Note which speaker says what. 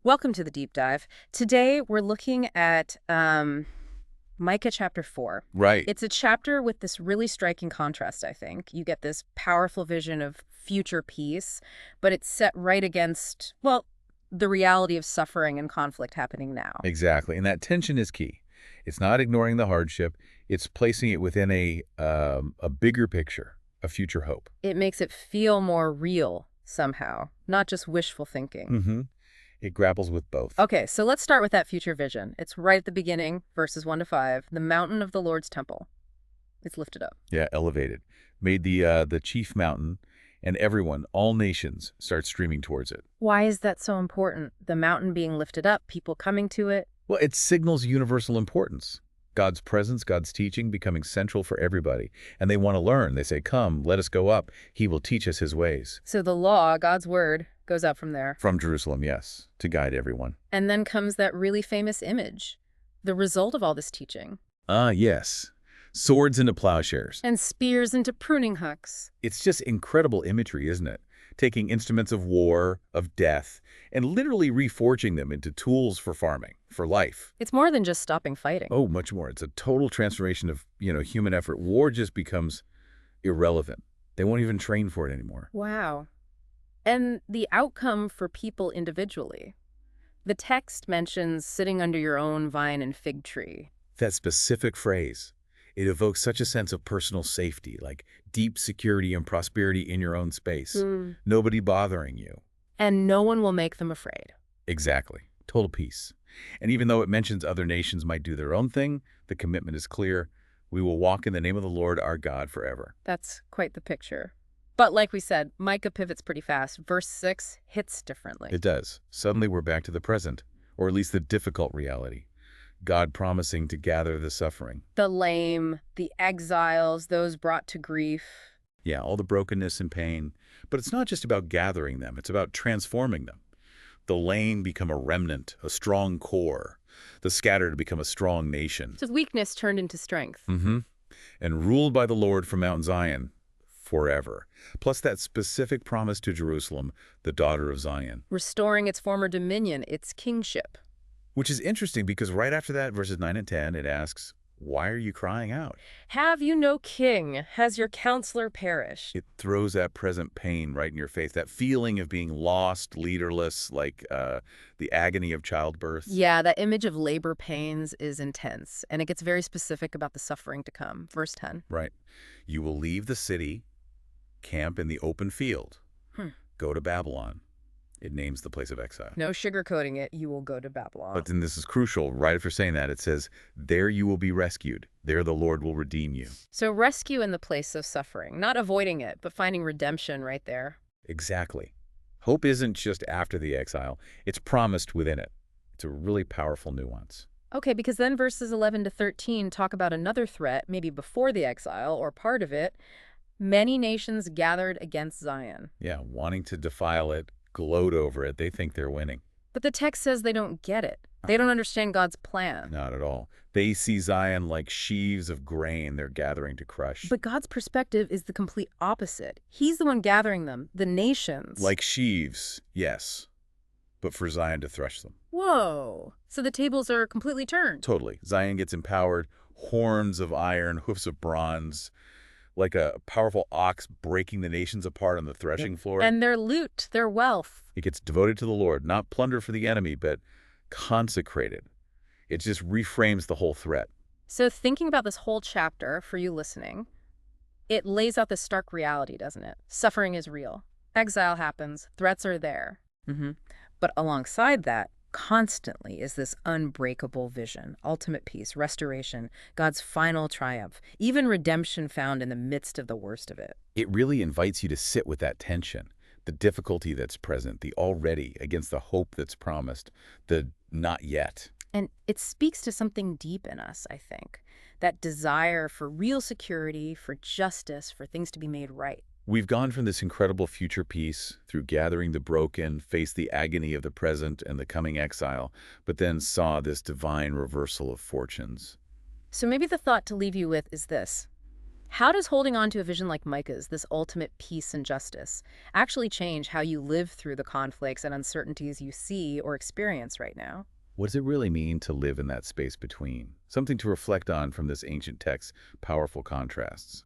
Speaker 1: Welcome to the deep dive. Today we're looking at Micah chapter 4.
Speaker 2: Right.
Speaker 1: It's a chapter with this really striking contrast, I think. You get this powerful vision of future peace, but it's set right against, well, the reality of suffering and conflict happening now.
Speaker 2: Exactly. And that tension is key. It's not ignoring the hardship. It's placing it within a bigger picture, a future hope.
Speaker 1: It makes it feel more real somehow, not just wishful thinking.
Speaker 2: Mm-hmm. It grapples with both.
Speaker 1: Okay, so let's start with that future vision. It's right at the beginning, verses 1 to 5, the mountain of the Lord's temple. It's lifted up.
Speaker 2: Yeah, elevated. Made the chief mountain, and everyone, all nations, start streaming towards it.
Speaker 1: Why is that so important? The mountain being lifted up, people coming to it.
Speaker 2: Well, it signals universal importance. God's presence, God's teaching becoming central for everybody. And they want to learn. They say, come, let us go up. He will teach us his ways.
Speaker 1: So the law, God's word, goes up from there.
Speaker 2: From Jerusalem, yes, to guide everyone.
Speaker 1: And then comes that really famous image, the result of all this teaching.
Speaker 2: Ah, yes. Swords into plowshares.
Speaker 1: And spears into pruning hooks.
Speaker 2: It's just incredible imagery, isn't it? Taking instruments of war, of death, and literally reforging them into tools for farming, for life.
Speaker 1: It's more than just stopping fighting.
Speaker 2: Oh, much more. It's a total transformation of, human effort. War just becomes irrelevant. They won't even train for it anymore.
Speaker 1: Wow. And the outcome for people individually. The text mentions sitting under your own vine and fig tree.
Speaker 2: That specific phrase, it evokes such a sense of personal safety, like deep security and prosperity in your own space. Nobody bothering you.
Speaker 1: And no one will make them afraid.
Speaker 2: Exactly. Total peace. And even though it mentions other nations might do their own thing, the commitment is clear. We will walk in the name of the Lord our God forever.
Speaker 1: That's quite the picture. But like we said, Micah pivots pretty fast. Verse 6 hits differently.
Speaker 2: It does. Suddenly we're back to the present, or at least the difficult reality. God promising to gather the suffering.
Speaker 1: The lame, the exiles, those brought to grief.
Speaker 2: Yeah, all the brokenness and pain. But it's not just about gathering them. It's about transforming them. The lame become a remnant, a strong core. The scattered become a strong nation.
Speaker 1: So weakness turned into strength.
Speaker 2: And ruled by the Lord from Mount Zion forever. Plus that specific promise to Jerusalem, the daughter of Zion.
Speaker 1: Restoring its former dominion, its kingship.
Speaker 2: Which is interesting because right after that, verses 9 and 10, it asks, why are you crying out?
Speaker 1: Have you no king? Has your counselor perished?
Speaker 2: It throws that present pain right in your face, that feeling of being lost, leaderless, like the agony of childbirth.
Speaker 1: Yeah, that image of labor pains is intense, and it gets very specific about the suffering to come. Verse 10.
Speaker 2: Right. You will leave the city, camp in the open field, go to Babylon. It names the place of exile.
Speaker 1: No sugarcoating it, you will go to Babylon.
Speaker 2: But then this is crucial. Right after saying that, it says, there you will be rescued. There the Lord will redeem you.
Speaker 1: So rescue in the place of suffering, not avoiding it, but finding redemption right there.
Speaker 2: Exactly. Hope isn't just after the exile. It's promised within it. It's a really powerful nuance.
Speaker 1: Okay, because then verses 11 to 13 talk about another threat, maybe before the exile or part of it. Many nations gathered against Zion.
Speaker 2: Yeah, wanting to defile it, gloat over it. They think they're winning.
Speaker 1: But the text says they don't get it. They don't understand God's plan.
Speaker 2: Not at all. They see Zion like sheaves of grain they're gathering to crush.
Speaker 1: But God's perspective is the complete opposite. He's the one gathering them, the nations.
Speaker 2: Like sheaves, yes. But for Zion to thresh them.
Speaker 1: Whoa. So the tables are completely turned.
Speaker 2: Totally. Zion gets empowered, horns of iron, hoofs of bronze, like a powerful ox breaking the nations apart on the threshing floor.
Speaker 1: And their loot, their wealth.
Speaker 2: It gets devoted to the Lord, not plunder for the enemy, but consecrated. It just reframes the whole threat.
Speaker 1: So thinking about this whole chapter, for you listening, it lays out this stark reality, doesn't it? Suffering is real. Exile happens. Threats are there. But alongside that, constantly is this unbreakable vision, ultimate peace, restoration, God's final triumph, even redemption found in the midst of the worst of it.
Speaker 2: It really invites you to sit with that tension, the difficulty that's present, the already against the hope that's promised, the not yet.
Speaker 1: And it speaks to something deep in us, I think, that desire for real security, for justice, for things to be made right.
Speaker 2: We've gone from this incredible future peace through gathering the broken, faced the agony of the present and the coming exile, but then saw this divine reversal of fortunes.
Speaker 1: So maybe the thought to leave you with is this. How does holding on to a vision like Micah's, this ultimate peace and justice, actually change how you live through the conflicts and uncertainties you see or experience right now?
Speaker 2: What does it really mean to live in that space between? Something to reflect on from this ancient text's powerful contrasts.